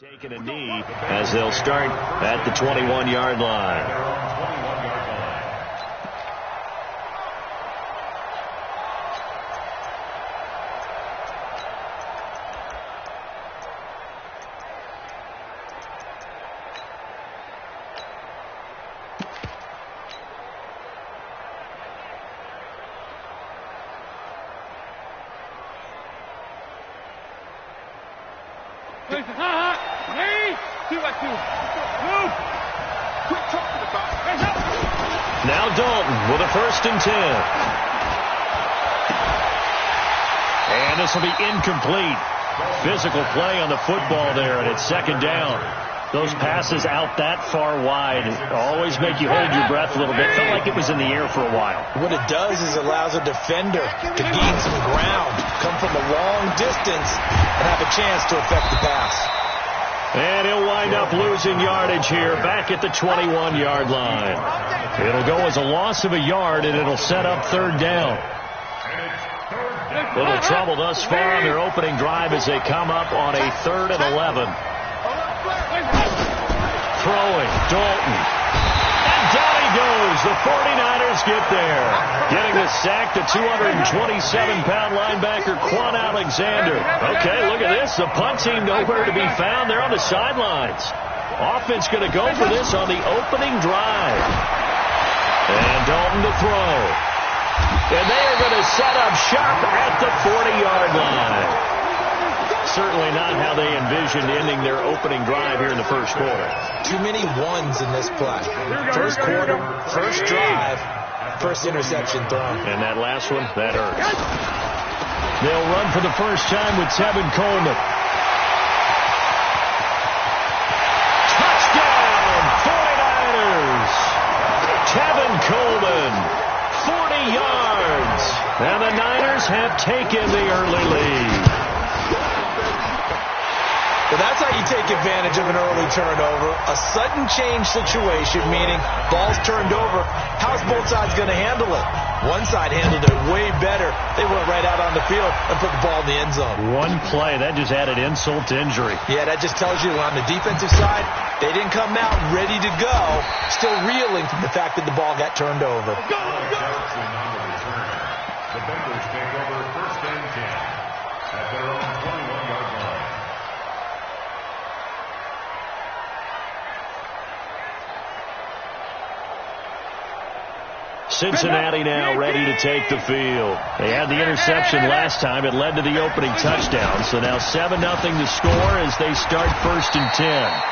Taking a knee as they'll start at the 21-yard line. Now Dalton with a 1st and 10. And this will be incomplete. Physical play on the football there, and it's 2nd down. Those passes out that far wide always make you hold your breath a little bit. Felt like it was in the air for a while. What it does is it allows a defender to gain some ground, come from a long distance, and have a chance to affect the pass. And he'll wind up losing yardage here back at the 21-yard line. It'll go as a loss of a yard, and it'll set up 3rd down. Little trouble thus far on their opening drive as they come up on a 3rd and 11. Throwing, Dalton. And down he goes. The 49ers get there. Getting the sack to 227-pound linebacker Quan Alexander. Okay, look at this. The punt team nowhere to be found. They're on the sidelines. Offense going to go for this on the opening drive. And Dalton to throw. And they are going to set up sharp at the 40-yard line. Certainly not how they envisioned ending their opening drive here in the first quarter. Too many ones in this play. First quarter, first drive, first interception thrown. And that last one, that hurts. They'll run for the first time with Tevin Coleman. Touchdown, 49ers! Tevin Coleman, 40 yards. And the Niners have taken the early lead. Well, that's how you take advantage of an early turnover. A sudden change situation, meaning ball's turned over. How's both sides going to handle it? One side handled it way better. They went right out on the field and put the ball in the end zone. One play, that just added insult to injury. Yeah, that just tells you on the defensive side, they didn't come out ready to go, still reeling from the fact that the ball got turned over. The Bengals take over 1st and 10 at their own 21-yard line. Cincinnati now ready to take the field. They had the interception last time. It led to the opening touchdown. So now 7-0 to score as they start 1st and 10.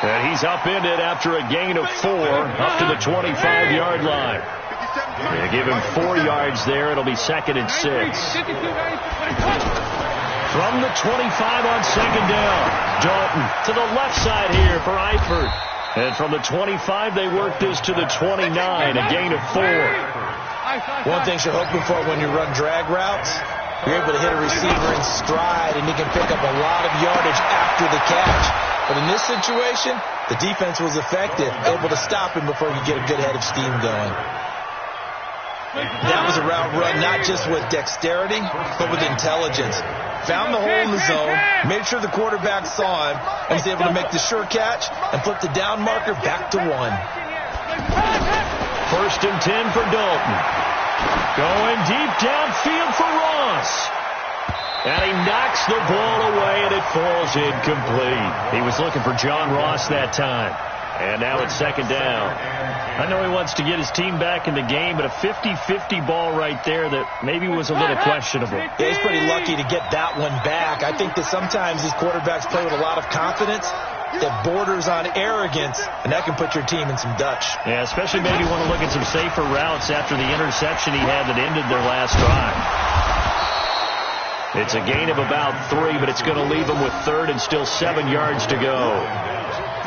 And he's upended after a gain of 4 up to the 25-yard line. They give him 4 yards there. It'll be 2nd and 6. From the 25 on 2nd down. Dalton to the left side here for Eifert. And from the 25, they work this to the 29, a gain of 4. One thing you're hoping for when you run drag routes, you're able to hit a receiver in stride, and he can pick up a lot of yardage after the catch. But in this situation, the defense was effective, able to stop him before you get a good head of steam going. That was a route run not just with dexterity, but with intelligence. Found the hole in the zone, made sure the quarterback saw him, and was able to make the sure catch and flip the down marker back to 1. 1st and 10 for Dalton. Going deep downfield for Ross. And he knocks the ball away, and it falls incomplete. He was looking for John Ross that time. And now it's 2nd down. I know he wants to get his team back in the game, but a 50-50 ball right there that maybe was a little questionable. Yeah, he's pretty lucky to get that one back. I think that sometimes these quarterbacks play with a lot of confidence that borders on arrogance, and that can put your team in some Dutch. Yeah, especially maybe want to look at some safer routes after the interception he had that ended their last drive. It's a gain of about 3, but it's going to leave him with 3rd and still 7 yards to go.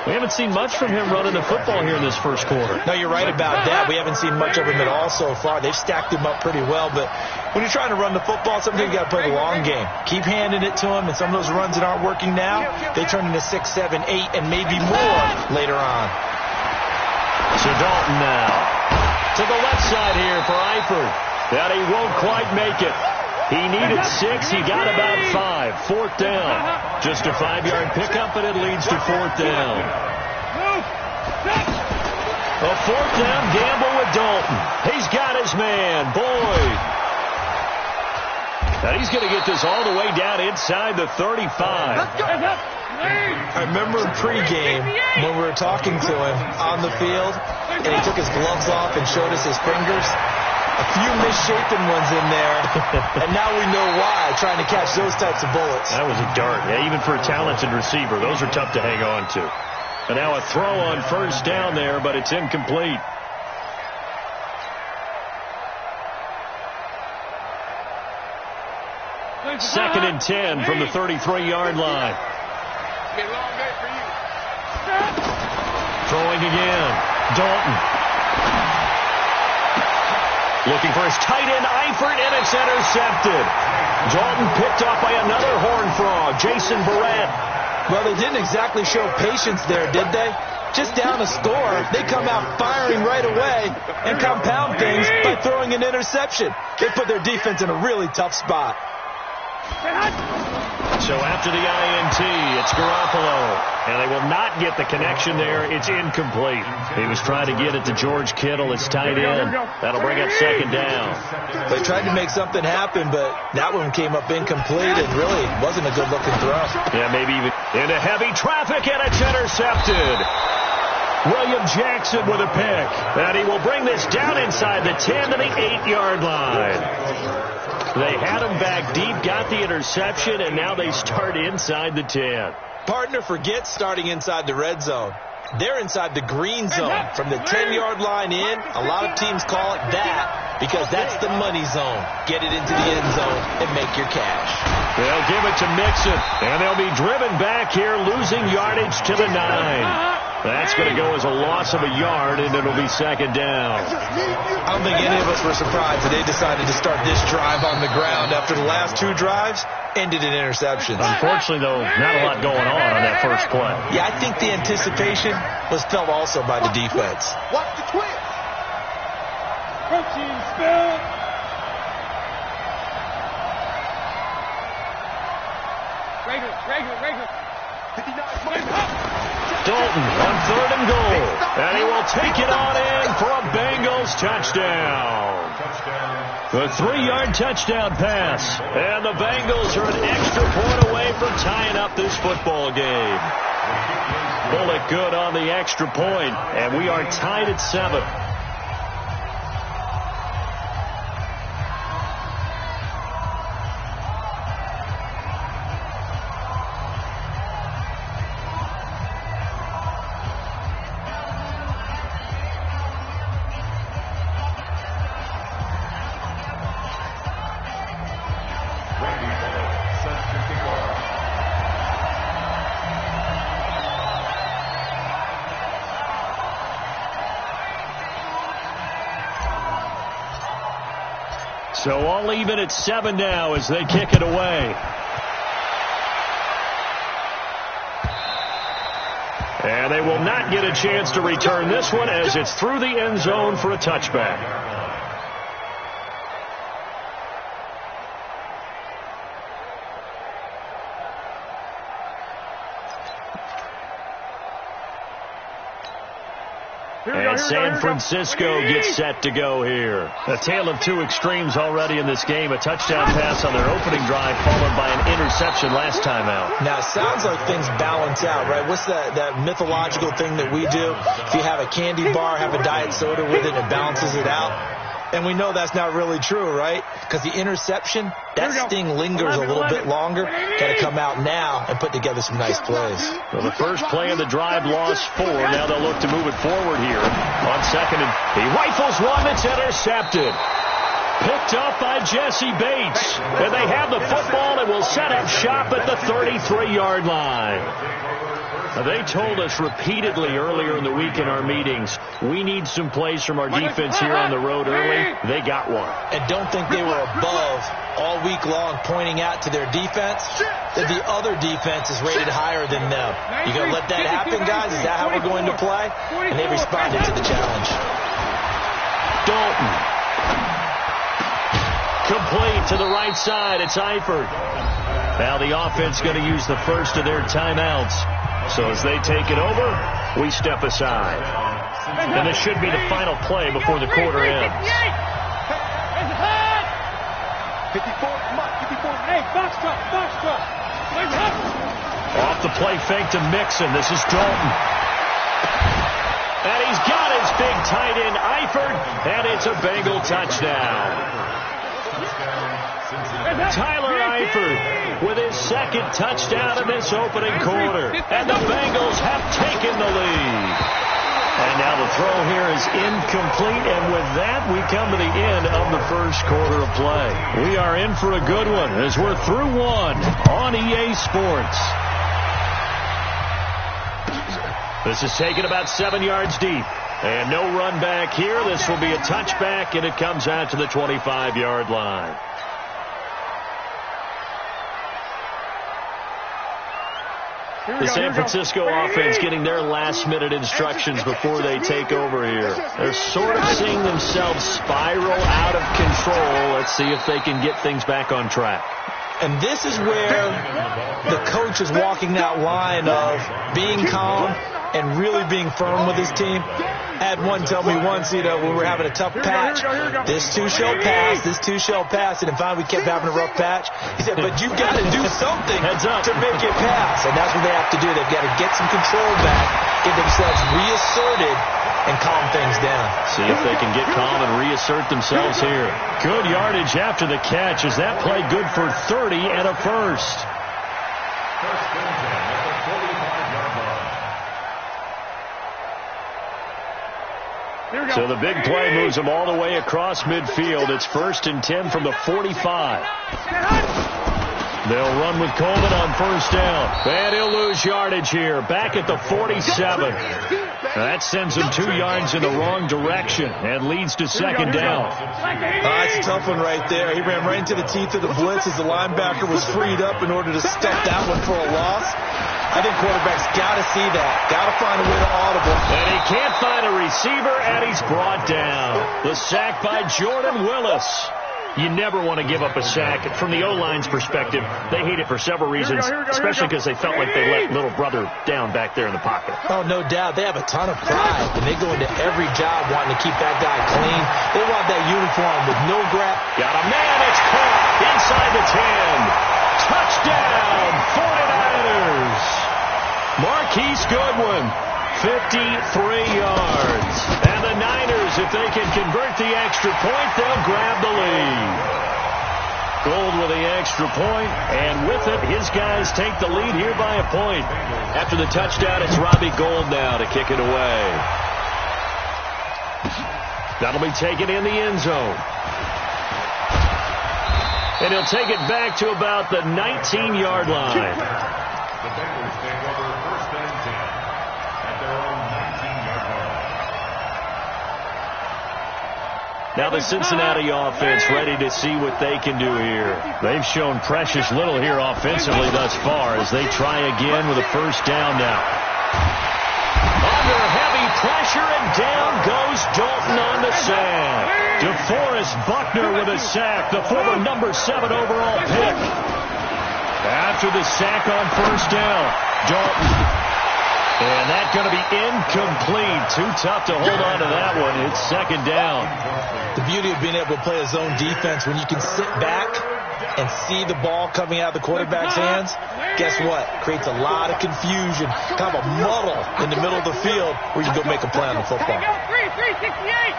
We haven't seen much from him running the football here in this first quarter. No, you're right about that. We haven't seen much of him at all so far. They've stacked him up pretty well, but when you're trying to run the football, sometimes you got to play the long game. Keep handing it to him, and some of those runs that aren't working now, they turn into 6, 7, 8, and maybe more later on. So Dalton now to the left side here for Eifert. That he won't quite make it. He needed 6. He got about 5. 4th down. Just a 5-yard pickup, and it leads to 4th down. A 4th down gamble with Dalton. He's got his man, Boyd. And he's going to get this all the way down inside the 35. I remember in pregame when we were talking to him on the field, and he took his gloves off and showed us his fingers. A few misshapen ones in there, and now we know why, trying to catch those types of bullets. That was a dart. Yeah, even for a talented receiver, those are tough to hang on to. And now a throw on 1st down there, but it's incomplete. Second and 10 from the 33-yard line. Throwing again. Dalton. Looking for his tight end, Eifert, and it's intercepted. Dalton picked off by another Horned Frog, Jason Barrett. Well, they didn't exactly show patience there, did they? Just down a score, they come out firing right away and compound things by throwing an interception. They put their defense in a really tough spot. So after the INT, it's Garoppolo. And they will not get the connection there. It's incomplete. He was trying to get it to George Kittle, his tight end. That'll bring up 2nd down. They tried to make something happen, but that one came up incomplete and really wasn't a good-looking throw. Yeah, maybe even into heavy traffic, and it's intercepted. William Jackson with a pick. And he will bring this down inside the 10 to the 8-yard line. They had him back deep, got the interception, and now they start inside the 10. Partner forgets starting inside the red zone. They're inside the green zone. From the 10-yard line in, a lot of teams call it that because that's the money zone. Get it into the end zone and make your cash. They'll give it to Mixon, and they'll be driven back here, losing yardage to the 9. That's going to go as a loss of a yard, and it'll be 2nd down. I don't think any of us were surprised that they decided to start this drive on the ground after the last 2 drives ended in interceptions. Unfortunately, though, not a lot going on that first play. Yeah, I think the anticipation was felt also by the defense. Watch the twist. Protein spill. Regular. 59. Dalton on 3rd and goal. And he will take it on in for a Bengals touchdown. A 3-yard touchdown pass. And the Bengals are an extra point away from tying up this football game. Bullock good on the extra point, and we are tied at 7. So all even at 7 now as they kick it away. And they will not get a chance to return this one as it's through the end zone for a touchback. And San Francisco gets set to go here. A tale of 2 extremes already in this game. A touchdown pass on their opening drive followed by an interception last time out. Now, it sounds like things balance out, right? What's that mythological thing that we do? If you have a candy bar, have a diet soda with it, it balances it out. And we know that's not really true, right? Because the interception, that sting lingers a little bit longer. Got to come out now and put together some nice plays. Well, the first play of the drive lost 4. Now they'll look to move it forward here. On 2nd, and he rifles one that's intercepted. Picked up by Jesse Bates. And they have the football and will set up shop at the 33-yard line. They told us repeatedly earlier in the week in our meetings, we need some plays from our defense here on the road early. They got one. And don't think they were above all week long pointing out to their defense that the other defense is rated higher than them. You going to let that happen, guys? Is that how we're going to play? And they responded to the challenge. Dalton. Complete to the right side. It's Eifert. Now the offense going to use the first of their timeouts. So as they take it over, we step aside. And this should be the final play before the quarter ends. 54, hey, box truck. Off the play fake to Mixon. This is Dalton. And he's got his big tight end, Eifert, and it's a Bengal touchdown. Tyler Eifert with his second touchdown in this opening quarter. And the Bengals have taken the lead. And now the throw here is incomplete. And with that, we come to the end of the first quarter of play. We are in for a good one as we're through one on EA Sports. This is taken about 7 yards deep. And no run back here. This will be a touchback, and it comes out to the 25-yard line. The San Francisco offense getting their last-minute instructions before they take over here. They're sort of seeing themselves spiral out of control. Let's see if they can get things back on track. And this is where the coach is walking that line of being calm and really being firm with his team. I had one tell me once, when we were having a tough patch, this too shall pass, and then finally we kept having a rough patch. He said, but you've got to do something to make it pass. And that's what they have to do. They've got to get some control back, get themselves reasserted, and calm things down. See if they can get calm and reassert themselves here. Good yardage after the catch. Is that play good for 30 and a first? So the big play moves them all the way across midfield. It's 1st and 10 from the 45. They'll run with Coleman on first down. And he'll lose yardage here. Back at the 47. That sends him 2 yards in the wrong direction and leads to second down. That's a tough one right there. He ran right into the teeth of the blitz as the linebacker was freed up in order to step that one for a loss. I think quarterbacks got to see that. Got to find a way to audible. And he can't find a receiver, and he's brought down. The sack by Jordan Willis. You never want to give up a sack. From the O-line's perspective, they hate it for several reasons, especially because they felt like they let little brother down back there in the pocket. Oh, no doubt. They have a ton of pride, and they go into every job wanting to keep that guy clean. They want that uniform with no grab. Got a man. It's caught inside the 10. Touchdown, 49ers. Marquise Goodwin, 53 yards. And the Niners, if they can convert the extra point, they'll grab the lead. Gold with the extra point, and with it, his guys take the lead here by a point. After the touchdown, it's Robbie Gould now to kick it away. That'll be taken in the end zone. And he'll take it back to about the 19-yard line. The Bengals take over 1st and 10 at their own 19-yard line. Now the Cincinnati offense ready to see what they can do here. They've shown precious little here offensively thus far as they try again with a first down now. Under heavy pressure, and down goes Dalton on the sack. DeForest Buckner with a sack, the former number 7 overall pick. After the sack on first down, Dalton. And that's going to be incomplete. Too tough to hold on to that one. It's second down. The beauty of being able to play a zone defense when you can sit back and see the ball coming out of the quarterback's hands, guess what? Creates a lot of confusion, kind of a muddle in the middle of the field where you can go make a play on the football. 368.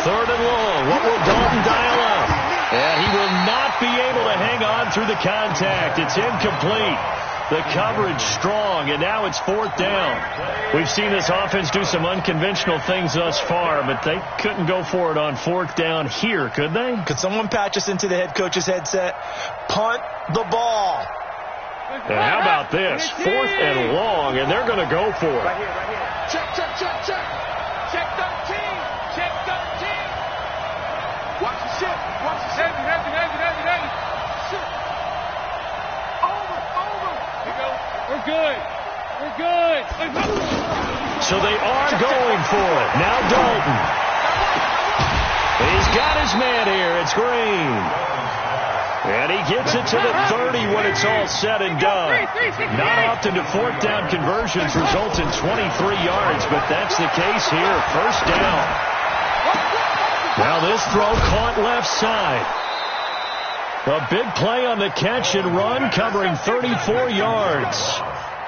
Third and long. What will Dalton dial up? And he will not be able to hang on through the contact. It's incomplete. The coverage strong, and now it's 4th down. We've seen this offense do some unconventional things thus far, but they couldn't go for it on 4th down here, could they? Could someone patch us into the head coach's headset? Punt the ball. And how about this? 4th and long, and they're going to go for it. Right here. Check. Check 13. Check 13. Watch the ship. Heavy. Ship. Over. Here we go. We're good. So they are going for it. Now Dalton. He's got his man here. It's Green. And he gets it to the 30 when it's all said and done. Not often do fourth down conversions result in 23 yards, but that's the case here. First down. Now this throw caught left side. A big play on the catch and run, covering 34 yards.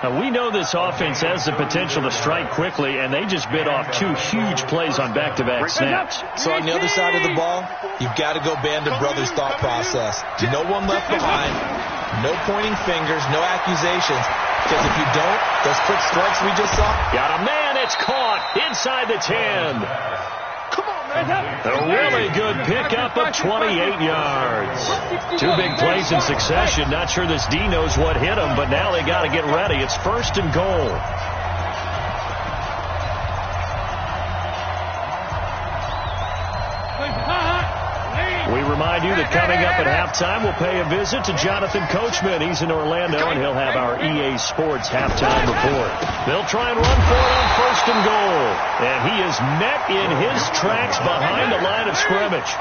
Now, we know this offense has the potential to strike quickly, and they just bit off two huge plays on back-to-back snaps. So on the other side of the ball, you've got to go Band of Brothers thought process. No one left behind, no pointing fingers, no accusations. Because if you don't, those quick strikes we just saw. Got a man, it's caught inside the 10. A really good pickup of 28 yards. Two big plays in succession. Not sure this D knows what hit him, but now they got to get ready. It's first and goal. We remind you that coming up at halftime, we'll pay a visit to Jonathan Coachman. He's in Orlando, and he'll have our EA Sports halftime report. They'll try and run for it on first and goal. And he is met in his tracks behind the line of scrimmage.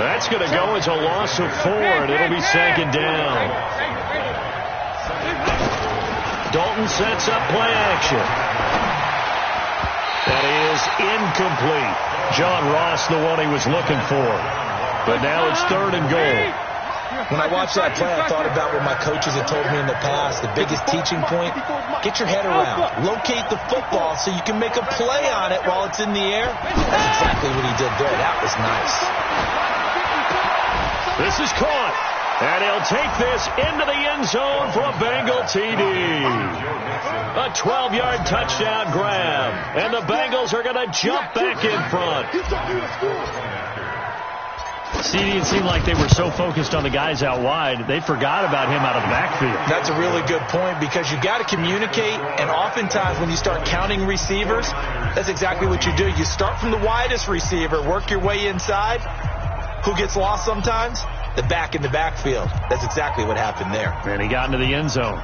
That's going to go as a loss of 4, and it'll be second down. Dalton sets up play action. That is incomplete. John Ross, the one he was looking for. But now it's third and goal. When I watched that play, I thought about what my coaches had told me in the past. The biggest teaching point, get your head around. Locate the football so you can make a play on it while it's in the air. That's exactly what he did there. That was nice. This is caught. And he'll take this into the end zone for a Bengal TD. A 12-yard touchdown grab. And the Bengals are going to jump back in front. CD, it seemed like they were so focused on the guys out wide, they forgot about him out of the backfield. That's a really good point because you got to communicate, and oftentimes when you start counting receivers, that's exactly what you do. You start from the widest receiver, work your way inside. Who gets lost sometimes? The back in the backfield. That's exactly what happened there. And he got into the end zone.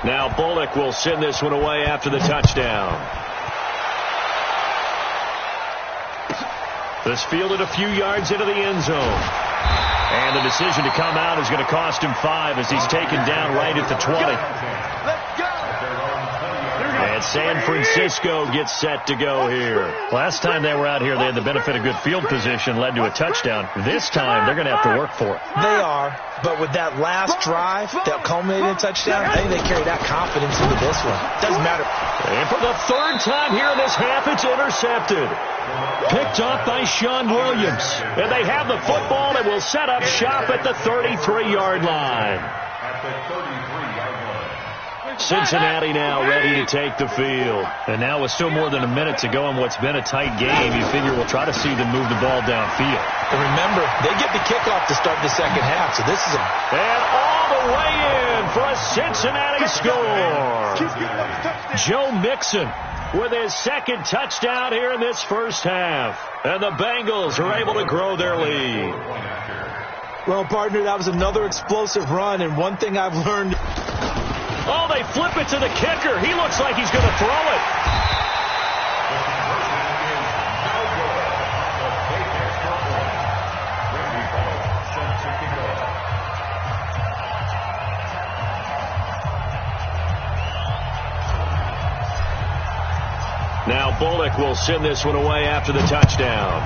Now Bullock will send this one away after the touchdown. This fielded a few yards into the end zone. And the decision to come out is going to cost him 5 as he's taken down right at the 20. And San Francisco gets set to go here. Last time they were out here, they had the benefit of good field position, led to a touchdown. This time, they're going to have to work for it. They are, but with that last drive that culminated in a touchdown, I think they carry that confidence into this one. Doesn't matter. And for the third time here in this half, it's intercepted. Picked off by Sean Williams. And they have the football and will set up shop at the 33-yard line. At the 33-yard line. Cincinnati now ready to take the field. And now with still more than a minute to go in what's been a tight game, you figure we'll try to see them move the ball downfield. And remember, they get the kickoff to start the second half, so this is a... And all the way in for a Cincinnati score. Joe Mixon with his second touchdown here in this first half. And the Bengals are able to grow their lead. Well, partner, that was another explosive run, and one thing I've learned... Oh, they flip it to the kicker. He looks like he's going to throw it. Now Bullock will send this one away after the touchdown.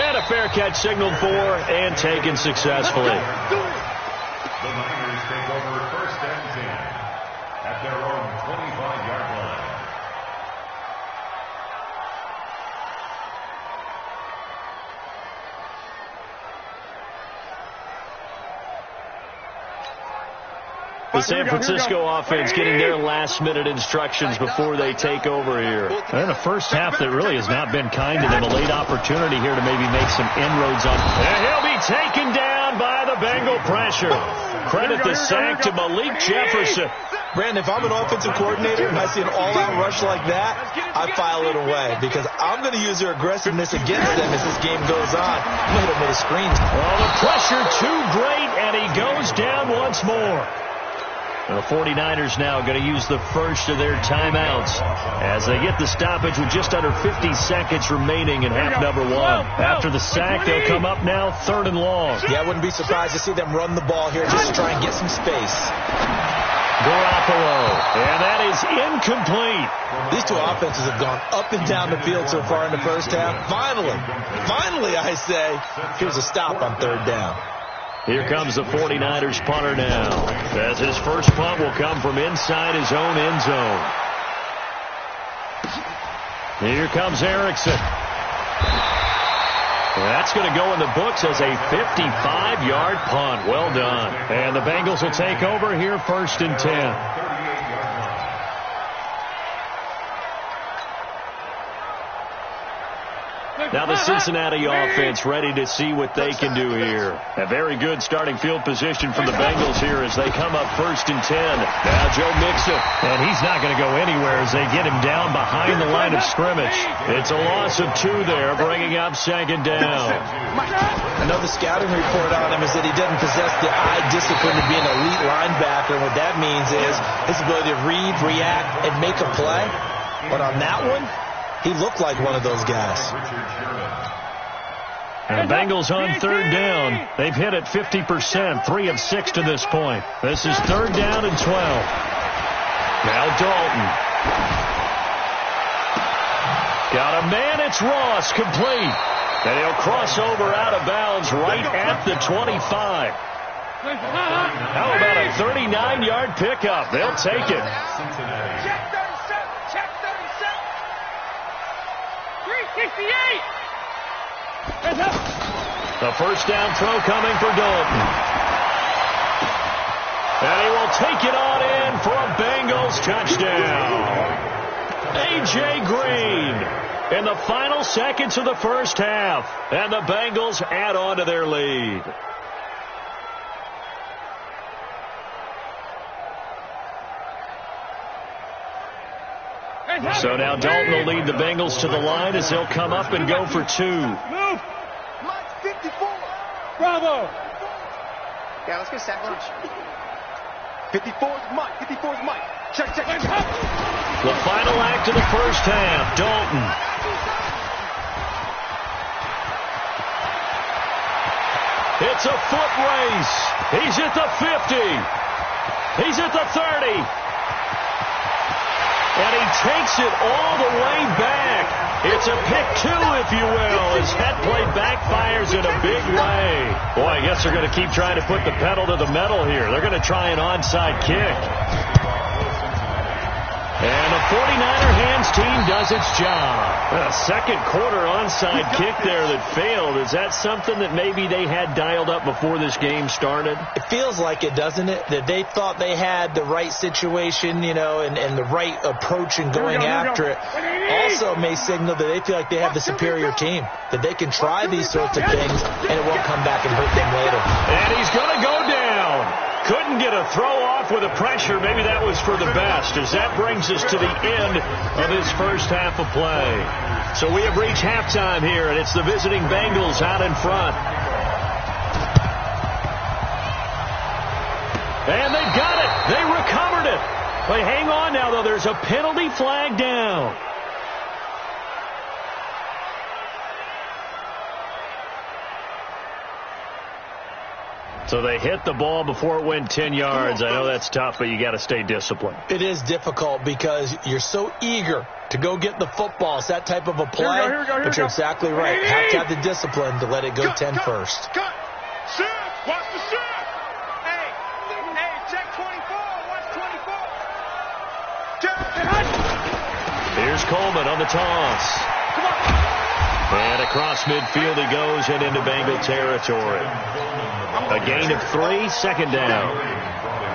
And a fair catch signaled for and taken successfully. The Niners take over first and 10 at their own 25-yard line. The San Francisco offense getting their last-minute instructions before they take over here. And a first half that really has not been kind to them. A late opportunity here to maybe make some inroads on. And he'll be taken down by the Bengal pressure. Credit the sack to Malik Jefferson. Brandon, if I'm an offensive coordinator and I see an all-out rush like that, I file it away because I'm going to use their aggressiveness against them as this game goes on. I'm going to hit them with a screen. Well, the pressure too great, and he goes down once more. The 49ers now going to use the first of their timeouts as they get the stoppage with just under 50 seconds remaining in half number one. After the sack, they'll come up now 3rd and long. Yeah, I wouldn't be surprised to see them run the ball here just to try and get some space. Garoppolo, and that is incomplete. These two offenses have gone up and down the field so far in the first half. Finally, I say, here's a stop on 3rd down. Here comes the 49ers punter now, as his first punt will come from inside his own end zone. Here comes Erickson. That's going to go in the books as a 55-yard punt. Well done. And the Bengals will take over here 1st and 10. Now the Cincinnati offense ready to see what they can do here. A very good starting field position from the Bengals here as they come up 1st and 10. Now Joe Mixon, and he's not going to go anywhere as they get him down behind the line of scrimmage. It's a loss of 2 there, bringing up 2nd down. Another scouting report on him is that he doesn't possess the eye discipline to be an elite linebacker. And what that means is his ability to read, react, and make a play. But on that one, he looked like one of those guys. And the Bengals on 3rd down. They've hit it 50%, 3 of 6 to this point. This is 3rd down and 12. Now Dalton. Got a man, it's Ross, complete. And he'll cross over out of bounds right at the 25. How about a 39-yard pickup? They'll take it. Check 37, check 37. 368. The first down throw coming for Dalton. And he will take it on in for a Bengals touchdown. A.J. Green in the final seconds of the first half. And the Bengals add on to their lead. So now Dalton will lead the Bengals to the line as they'll come up and go for 2. Move. Mike 54. Bravo. Yeah, let's get sack lunch. 54 is Mike. 54 is Mike. Check. The final act of the first half. Dalton. It's a foot race. He's at the 50. He's at the 30. And he takes it all the way back. It's a pick 2, if you will, as that play backfires in a big way. Boy, I guess they're going to keep trying to put the pedal to the metal here. They're going to try an onside kick. And the 49er hands team does its job. A second quarter onside kick there that failed. Is that something that maybe they had dialed up before this game started? It feels like it, doesn't it? That they thought they had the right situation, you know, and the right approach in going after it. Also may signal that they feel like they have the superior team, that they can try these sorts of things and it won't come back and hurt them later. And he's going to go down. Couldn't get a throw off with the pressure. Maybe that was for the best, as that brings us to the end of this first half of play. So we have reached halftime here, and it's the visiting Bengals out in front. And they've got it. They recovered it. But hang on now, though. There's a penalty flag down. So they hit the ball before it went 10 yards. I know that's tough, but you got to stay disciplined. It is difficult because you're so eager to go get the football. It's that type of a play. Here we go. But you're exactly right. Have to have the discipline to let it go 10 first. Cut. Shift. Watch the shift. Hey, check 24. Watch 24. Here's Coleman on the toss. Come on. And across midfield he goes and into Bengal territory. A gain of 3, second down.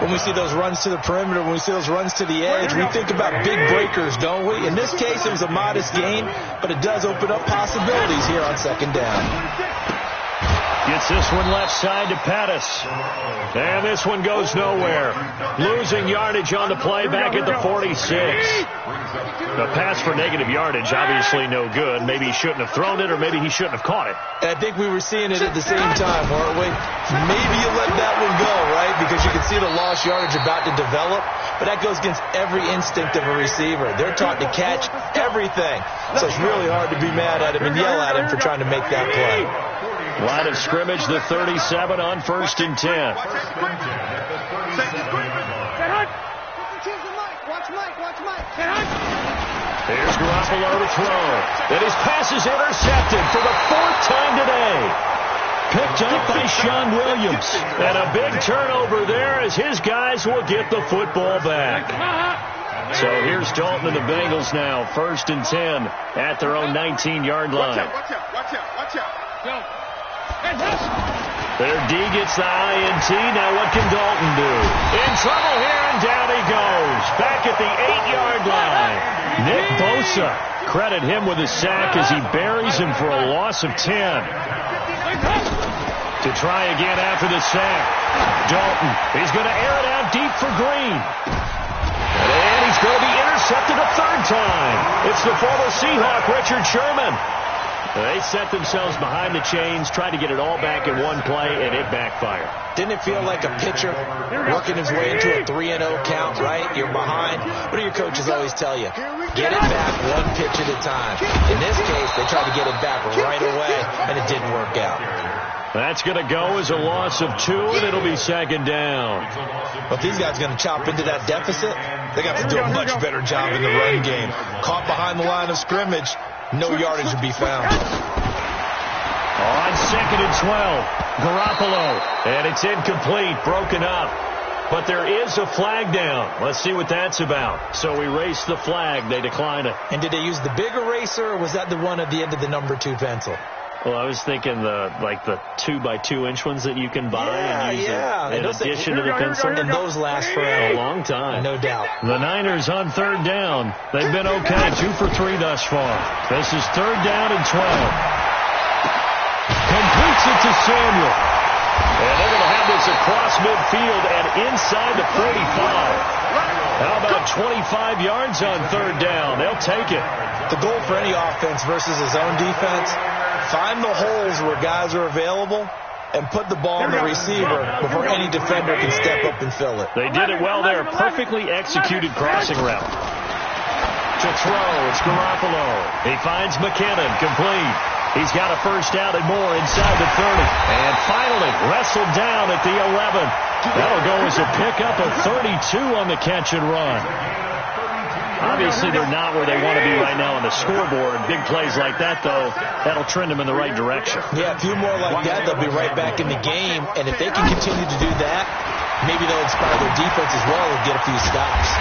when we see those runs to the perimeter, when we see those runs to the edge, we think about big breakers, don't we? In this case, it was a modest gain, but it does open up possibilities here on second down. Gets this one left side to Pettis. And this one goes nowhere. Losing yardage on the play back at the 46. The pass for negative yardage, obviously no good. Maybe he shouldn't have thrown it, or maybe he shouldn't have caught it. And I think we were seeing it at the same time, weren't we? Maybe you let that one go, right? Because you can see the lost yardage about to develop. But that goes against every instinct of a receiver. They're taught to catch everything. So it's really hard to be mad at him and yell at him for trying to make that play. Line of scrimmage, the 37 on 1st and 10. Here's Garoppolo to throw. And his pass is intercepted for the 4th time today. Picked up by Sean Williams. And a big turnover there as his guys will get the football back. So here's Dalton and the Bengals now. 1st and 10 at their own 19-yard line. Watch out. Their D gets the INT. Now what can Dalton do? In trouble here, and down he goes. Back at the 8-yard line. Nick Bosa, credit him with a sack as he buries him for a loss of 10. To try again after the sack. Dalton, he's going to air it out deep for Green. And he's going to be intercepted a 3rd time. It's the former Seahawk, Richard Sherman. They set themselves behind the chains, tried to get it all back in one play, and it backfired. Didn't it feel like a pitcher working his way into a 3-0 count, right? You're behind. What do your coaches always tell you? Get it back one pitch at a time. In this case, they tried to get it back right away, and it didn't work out. That's going to go as a loss of 2, and it'll be 2nd down. But these guys are going to chop into that deficit. They got to do a much better job in the run game. Caught behind the line of scrimmage. No yardage would be found. On 2nd and 12, Garoppolo. And it's incomplete, broken up. But there is a flag down. Let's see what that's about. So we race the flag. They decline it. And did they use the big eraser, or was that the one at the end of the number 2 pencil? Well, I was thinking the 2x2-inch ones that you can buy and use in addition to the pencil. And those last for a long time. No doubt. The Niners on 3rd down. They've been okay. 2 for 3 thus far. This is 3rd down and 12. Completes it to Samuel. And they're going to have this across midfield and inside the 45. How about 25 yards on 3rd down? They'll take it. The goal for any offense versus his own defense, find the holes where guys are available and put the ball on the receiver before any defender can step up and fill it. They did it well there. Perfectly executed crossing route. To throw, it's Garoppolo. He finds McKinnon, complete. He's got a 1st down and more inside the 30. And finally wrestled down at the 11. That'll go as a pickup of 32 on the catch and run. Obviously, they're not where they want to be right now on the scoreboard. Big plays like that, though, that'll trend them in the right direction. Yeah, a few more like that, they'll be right back in the game. And if they can continue to do that, maybe they'll inspire their defense as well and get a few stops.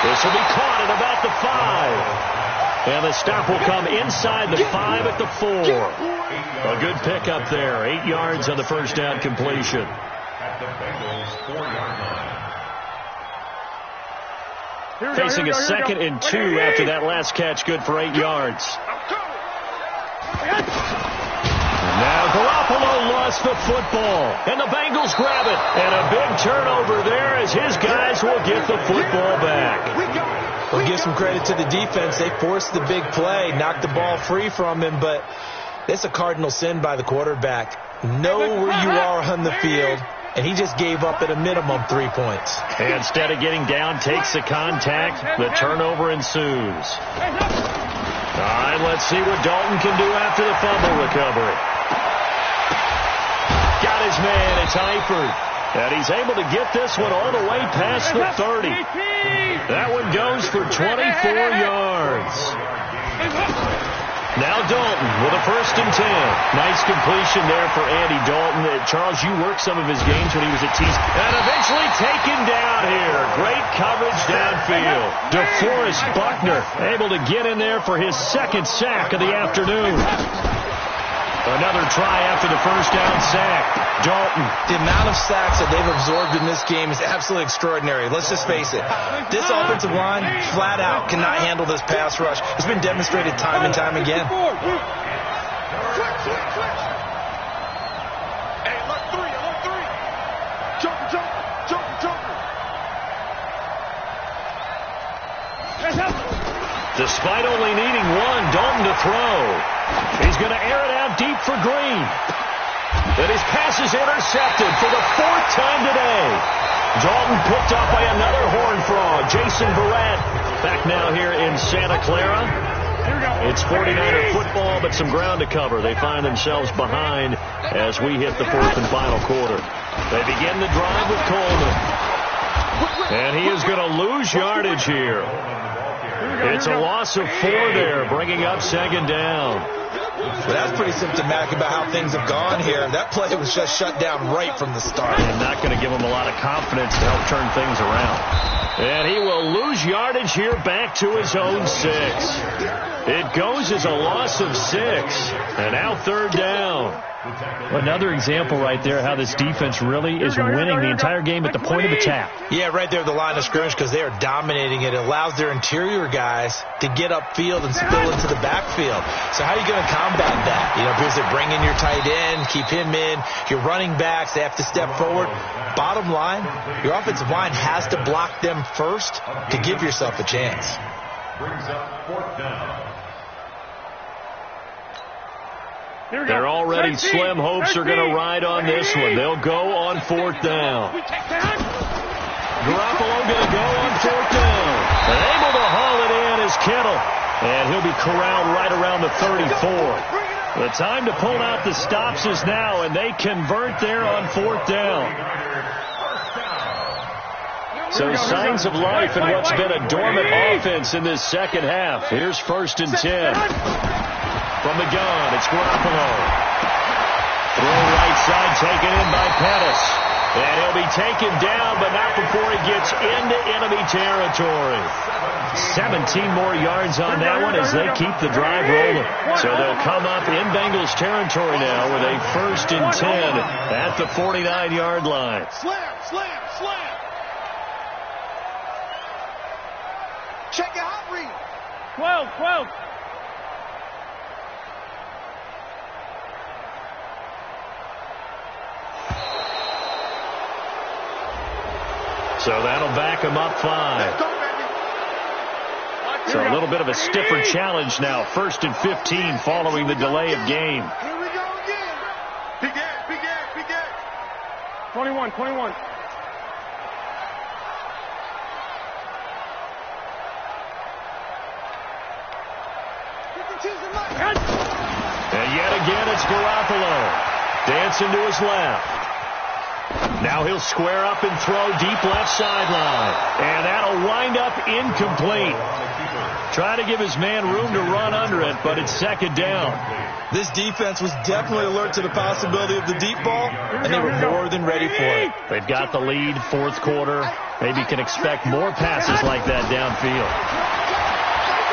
This will be caught at about the 5. And the stop will come inside the 5 at the 4. A good pickup there. 8 yards on the 1st down completion. At the Bengals 4-yard line. Facing a 2nd and 2 after that last catch, good for 8 yards. Now Garoppolo lost the football, and the Bengals grab it. And a big turnover there as his guys will get the football back. We'll give some credit to the defense. They forced the big play, knocked the ball free from him, but it's a cardinal sin by the quarterback. Know where you are on the field. And he just gave up at a minimum 3 points. And instead of getting down, takes the contact. The turnover ensues. All right, let's see what Dalton can do after the fumble recovery. Got his man. It's Eifert. And he's able to get this one all the way past the 30. That one goes for 24 yards. Now Dalton with a 1st and 10. Nice completion there for Andy Dalton. Charles, you worked some of his games when he was at Tees. And eventually taken down here. Great coverage downfield. DeForest Buckner able to get in there for his 2nd sack of the afternoon. Another another try after the first down sack. Dalton. The amount of sacks that they've absorbed in this game is absolutely extraordinary. Let's just face it. This offensive line, flat out, cannot handle this pass rush. It's been demonstrated time and time again. Hey, alert three. Joker. Despite only needing one, Dalton to throw. He's going to air it out deep for Green. And his pass is intercepted for the 4th time today. Dalton picked up by another Horned Frog, Jason Verrett. Back now here in Santa Clara. It's 49er football, but some ground to cover. They find themselves behind as we hit the 4th and final quarter. They begin the drive with Coleman. And he is going to lose yardage here. It's a loss of 4 there, bringing up 2nd down. Well, that's pretty symptomatic about how things have gone here. That play was just shut down right from the start. And not going to give him a lot of confidence to help turn things around. And he will lose yardage here back to his own 6. It goes as a loss of 6. And now 3rd down. Another example right there how this defense really is winning the entire game at the point of attack. Yeah, right there at the line of scrimmage because they are dominating it. It allows their interior guys to get upfield and spill into the backfield. So how are you going to combat that? You know, because they bring in your tight end, keep him in. Your running backs, they have to step forward. Bottom line, your offensive line has to block them first to give yourself a chance. Brings up 4th down. They're already slim hopes are going to ride on this one. They'll go on 4th down. Garoppolo going to go on 4th down. And able to haul it in is Kittle. And he'll be corralled right around the 34. The time to pull out the stops is now, and they convert there on 4th down. So signs of life in what's been a dormant offense in this 2nd half. Here's 1st and 10. From the gun, it's Garoppolo. Throw right side taken in by Pettis. And he'll be taken down, but not before he gets into enemy territory. 17 more yards on that one as they keep the drive rolling. So they'll come up in Bengals territory now with a 1st and 10 at the 49-yard line. Slam. Check it out, Reed. 12. So that'll back him up 5. So a little bit of a stiffer challenge now. 1st and 15 following the delay of game. Here we go again. Big Ed. 21. And yet again, it's Garoppolo. Dancing to his left. Now he'll square up and throw deep left sideline. And that'll wind up incomplete. Try to give his man room to run under it, but it's 2nd down. This defense was definitely alert to the possibility of the deep ball, and they were more than ready for it. They've got the lead, 4th quarter. Maybe can expect more passes like that downfield.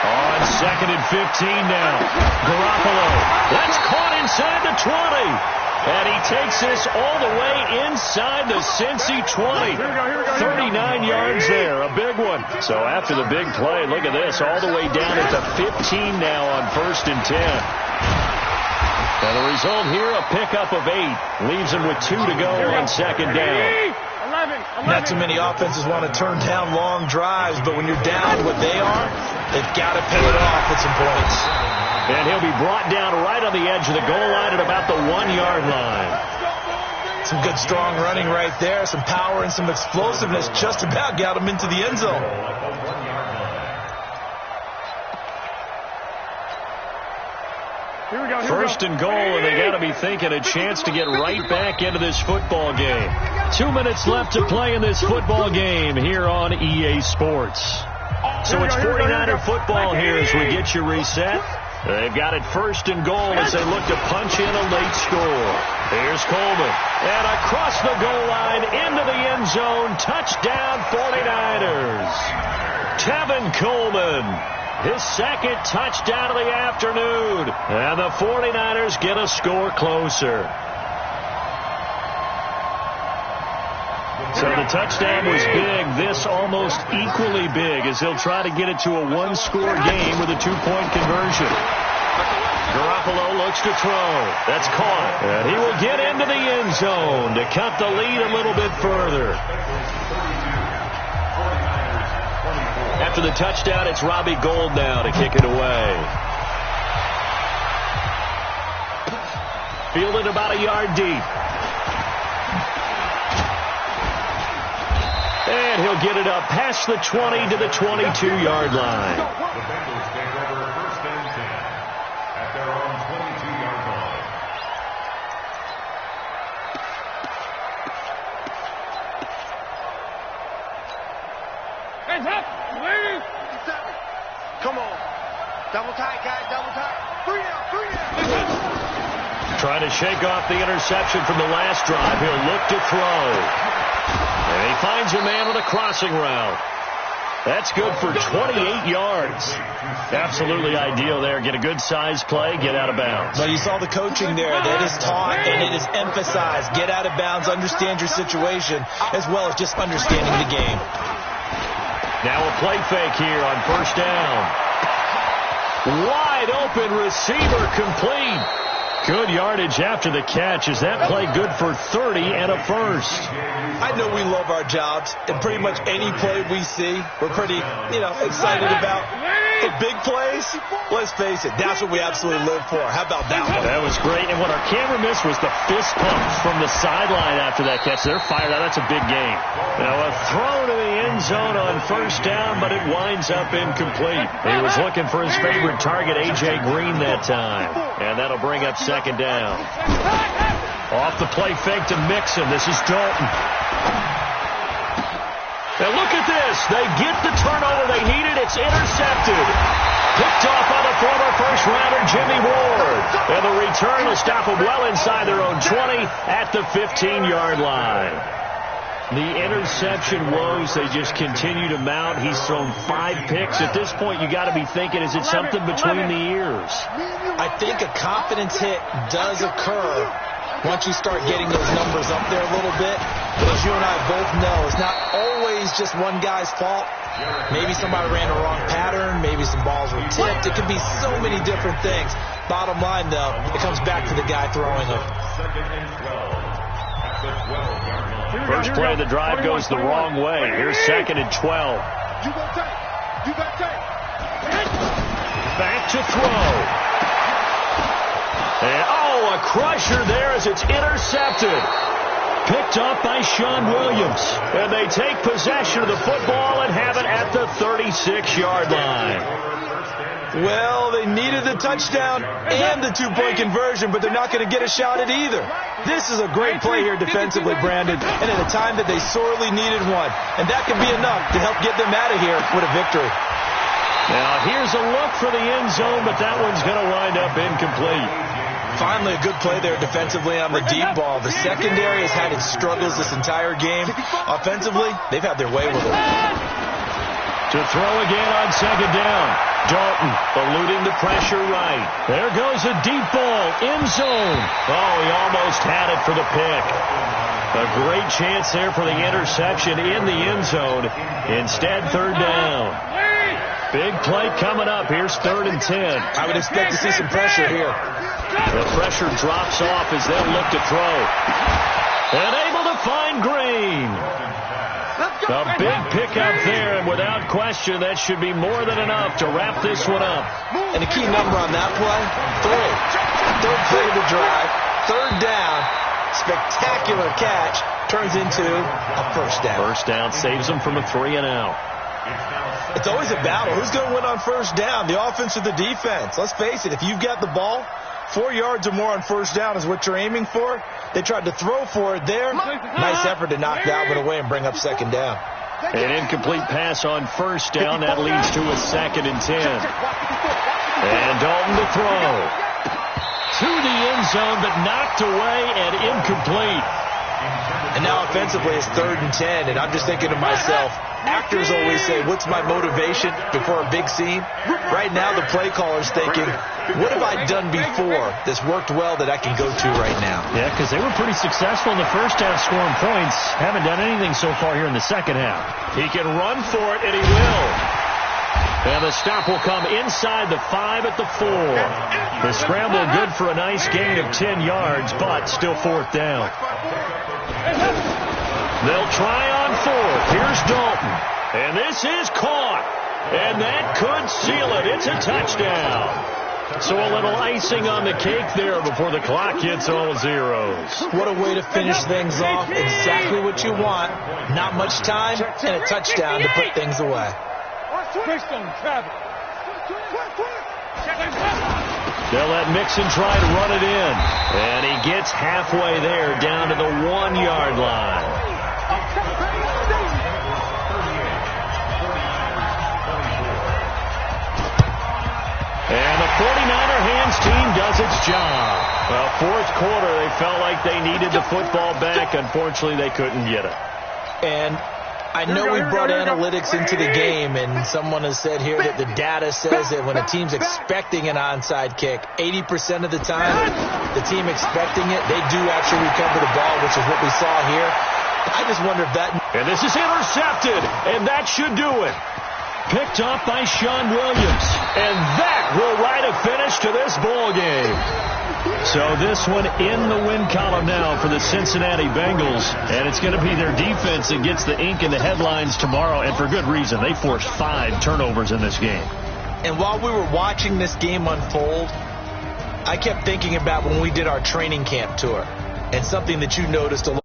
On 2nd and 15 now. Garoppolo. That's caught inside the 20. And he takes this all the way inside the Cincy 20. 39 yards there, a big one. So after the big play, look at this, all the way down at the 15 now on 1st and 10. And the result here, a pickup of 8. Leaves him with 2 to go on 2nd down. Not too many offenses want to turn down long drives, but when you're down what they are, they've got to pay it off with some points. And he'll be brought down right on the edge of the goal line at about the 1-yard line. Some good strong running right there, some power and some explosiveness just about got him into the end zone. Here we go. 1st and goal, and they got to be thinking a chance to get right back into this football game. 2 minutes left to play in this football game here on EA Sports. So it's 49er football here as we get you reset. They've got it 1st and goal as they look to punch in a late score. Here's Coleman. And across the goal line into the end zone. Touchdown 49ers. Tevin Coleman his second touchdown of the afternoon. And the 49ers get a score closer. So the touchdown was big. This almost equally big as they'll try to get it to a one-score game with a two-point conversion. Garoppolo looks to throw. That's caught. And he will get into the end zone to cut the lead a little bit further. After the touchdown, it's Robbie Gould now to kick it away. Fielded about a yard deep. And he'll get it up past the 20 to the 22-yard line. The Bengals take over first and 10 at their own 22-yard line. Hands up! Leave! Come on. Double tight, guys. Double tight. 3 out. 3 out. Trying to shake off the interception from the last drive. He'll look to throw. And he finds a man with a crossing route. That's good for 28 yards. Absolutely ideal there. Get a good size play, get out of bounds. Well, you saw the coaching there. That is taught and it is emphasized. Get out of bounds, understand your situation, as well as just understanding the game. Now a play fake here on first down. Wide open receiver complete. Good yardage after the catch. Is that play good for 30 and a first? I know we love our jobs, and pretty much any play we see, we're pretty, excited about. For big plays, let's face it, that's what we absolutely live for. How about that one? That was great, and what our camera missed was the fist pumps from the sideline after that catch. They're fired out. That's a big game. Now a throw to the end zone on first down, but it winds up incomplete. He was looking for his favorite target, A.J. Green, that time, and that'll bring up second down. Off the play fake to Mixon. This is Dalton. Now look at this. They get the turnover they needed. It's intercepted. Picked off by the former first-rounder Jimmy Ward. And the return will stop them well inside their own 20 at the 15-yard line. The interception woes, they just continue to mount. He's thrown 5 picks. At this point, you got to be thinking, is it something between the ears? I think a confidence hit does occur once you start getting those numbers up there a little bit. But as you and I both know, it's not always just one guy's fault. Maybe somebody ran a wrong pattern. Maybe some balls were tipped. It could be so many different things. Bottom line, though, it comes back to the guy throwing them. First play of the drive goes the wrong way. Here's second and 12. You got take. You got take. Back to throw. And, a crusher there as it's intercepted. Picked up by Sean Williams. And they take possession of the football and have it at the 36-yard line. Well, they needed the touchdown and the two-point conversion, but they're not going to get a shot at either. This is a great play here defensively, Brandon, and at a time that they sorely needed one. And that could be enough to help get them out of here with a victory. Now, here's a look for the end zone, but that one's going to wind up incomplete. Finally, a good play there defensively on the deep ball. The secondary has had its struggles this entire game. Offensively, they've had their way with it. To throw again on second down. Dalton eluding the pressure right. There goes a deep ball. End zone. Oh, he almost had it for the pick. A great chance there for the interception in the end zone. Instead, third down. Big play coming up. Here's 3rd and 10. I would expect to see some pressure here. The pressure drops off as they'll look to throw. And able to find Green. A big pickup there, and without question, that should be more than enough to wrap this one up. And the key number on that play, 3. Third play of the drive, 3rd down, spectacular catch, turns into a first down. First down saves them from a 3-and-out. It's always a battle. Who's going to win on first down, the offense or the defense? Let's face it, if you've got the ball, 4 yards or more on first down is what you're aiming for. They tried to throw for it there. Nice effort to knock that one away and bring up second down. An incomplete pass on first down. That leads to a 2nd and 10. And Dalton to throw. To the end zone, but knocked away and incomplete. And now offensively it's 3rd and 10, and I'm just thinking to myself, actors always say, what's my motivation before a big scene? Right now the play caller's thinking, what have I done before that's worked well that I can go to right now? Yeah, because they were pretty successful in the first half scoring points. Haven't done anything so far here in the second half. He can run for it, and he will. And the stop will come inside the 5 at the 4. The scramble good for a nice gain of 10 yards, but still 4th down. They'll try on 4th. Here's Dalton. And this is caught. And that could seal it. It's a touchdown. So a little icing on the cake there before the clock hits all zeros. What a way to finish things off. Exactly what you want. Not much time and a touchdown to put things away. They'll let Mixon try to run it in. And he gets halfway there down to the 1-yard line. And the 49er hands team does its job. Well, 4th quarter, they felt like they needed the football back. Unfortunately, they couldn't get it. And I know we brought analytics into the game, and someone has said here that the data says that when a team's expecting an onside kick, 80% of the time, the team expecting it, they do actually recover the ball, which is what we saw here. I just wonder if that... And this is intercepted, and that should do it. Picked up by Sean Williams. And that will write a finish to this ball game. So this one in the win column now for the Cincinnati Bengals. And it's going to be their defense that gets the ink in the headlines tomorrow. And for good reason. They forced 5 turnovers in this game. And while we were watching this game unfold, I kept thinking about when we did our training camp tour. And something that you noticed a lot.